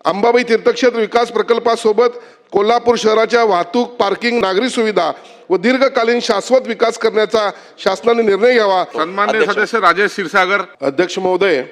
अंबाबाई तीर्थक्षेत्र विकास प्रकल्पासोबत कोल्हापूर शहराच्या वाहतूक, पार्किंग, नागरी सुविधा व दीर्घकालीन शाश्वत विकास करण्याचा शासनाने निर्णय घ्यावा। सन्माननीय सदस्य राजेश क्षीरसागर। अध्यक्ष महोदय,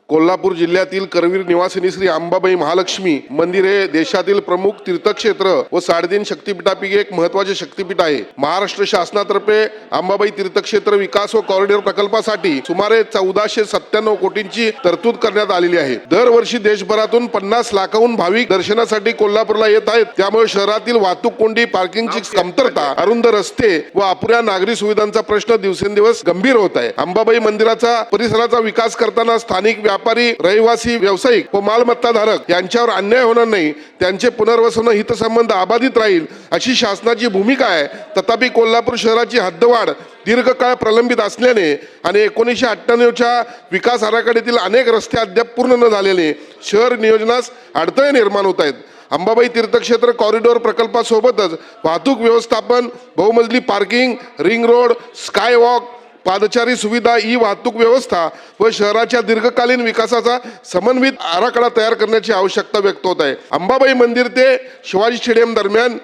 कोल्हापूर जिल्ह्यातील करवीर निवासिनी श्री अंबाबाई महालक्ष्मी मंदिर हे देशातील प्रमुख तीर्थक्षेत्र व 3.5 शक्तिपीठापैकी एक महत्त्वाचे शक्तिपीठ आहे। महाराष्ट्र शासनातर्फे अंबाबाई तीर्थक्षेत्र विकास व कॉरिडॉर प्रकल्पासाठी सुमारे 1497 कोटींची तरतूद करण्यात आलेली आहे। दरवर्षी देशभरातून 50 लाखाहून भाविक दर्शनासाठी कोल्हापूरला येत आहेत। त्यामुळे शहरातील वाहतूक कोंडी, पार्किंगची कमतरता, अरुंद रस्ते व अपुऱ्या नागरी सुविधांचा प्रश्न दिवसेंदिवस गंभीर होत आहे। अंबाबाई मंदिराचा परिसराचा विकास करताना स्थानिक व्यापारी, रहिवासी, व्यावसायिक व मालमत्ता धारक यांच्यावर अन्याय होणार नाही, त्यांचे पुनर्वसन हितसंबंध अबाधित राहील अशी शासनाची भूमिका आहे। तथापि कोल्हापूर शहराची हद्दवाढ दीर्घकाळ प्रलंबित असल्याने आणि 1998च्या विकास आराखड्यातील अनेक रस्ते अद्याप पूर्ण न झालेले शहर नियोजनास अडथळे निर्माण होत आहेत। अंबाबाई तीर्थक्षेत्र कॉरिडॉर प्रकल्पासोबतच वाहतूक व्यवस्थापन, बहुमजली parking, ring road, sky walk, पादचारी सुविधा, ई वाहतूक व्यवस्था व शहराच्या दीर्घकालीन विकासाचा समन्वित आराखडा तयार करण्याची आवश्यकता व्यक्त होत आहे। अंबाबाई मंदिर ते शिवाजी स्टेडियम दरम्यान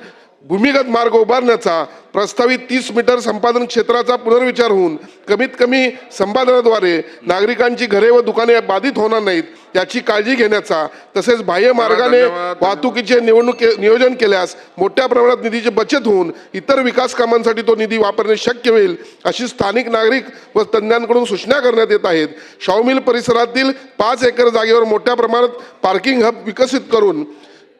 भूमिगत मार्ग उभारण्याचा प्रस्तावित 30 मीटर संपादन क्षेत्राचा पुनर्विचार होऊन कमीत कमी संपादनाद्वारे नागरिकांची घरे व दुकाने बाधित होणार नाहीत याची काळजी घेण्याचा, तसेच बाह्य मार्गाने वाहतुकीचे नियोजन केल्यास मोठ्या प्रमाणात निधीची बचत होऊन इतर विकास कामांसाठी तो निधी वापरणे शक्य होईल अशी स्थानिक नागरिक व तज्ञांकडून सूचना करण्यात येत आहेत। शाहू मिल परिसरातील 5 एकर जागेवर मोठ्या प्रमाणात पार्किंग हब विकसित करून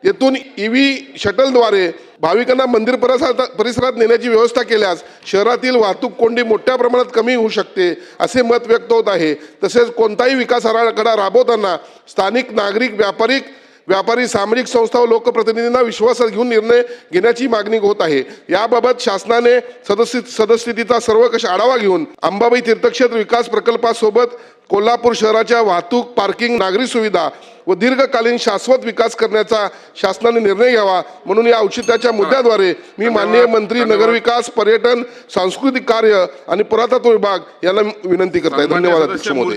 येथून ईव्ही शटलद्वारे भाविकांना मंदिर परिसरात नेण्याची व्यवस्था केल्यास शहरातील वाहतूक कोंडी मोठ्या प्रमाणात कमी होऊ शकते असे मत व्यक्त होत आहे। तसेच कोणताही विकास आराखडा राबवताना स्थानिक नागरिक, व्यापारी, सामाजिक संस्था व लोकप्रतिनिधींना विश्वासात घेऊन निर्णय घेण्याची मागणी होत आहे। याबाबत शासनाने सदस्यतेचा सर्वकष आढावा घेऊन अंबाबाई तीर्थक्षेत्र विकास प्रकल्पासोबत कोल्हापूर शहराच्या वाहतूक, पार्किंग, नागरी सुविधा व दीर्घकालीन शाश्वत विकास करण्याचा शासनाने निर्णय घ्यावा म्हणून या औचित्याच्या मुद्द्याद्वारे मी माननीय मंत्री नगरविकास, पर्यटन, सांस्कृतिक कार्य आणि पुरातत्व विभाग यांना विनंती करत आहे। धन्यवाद अध्यक्ष महोदय।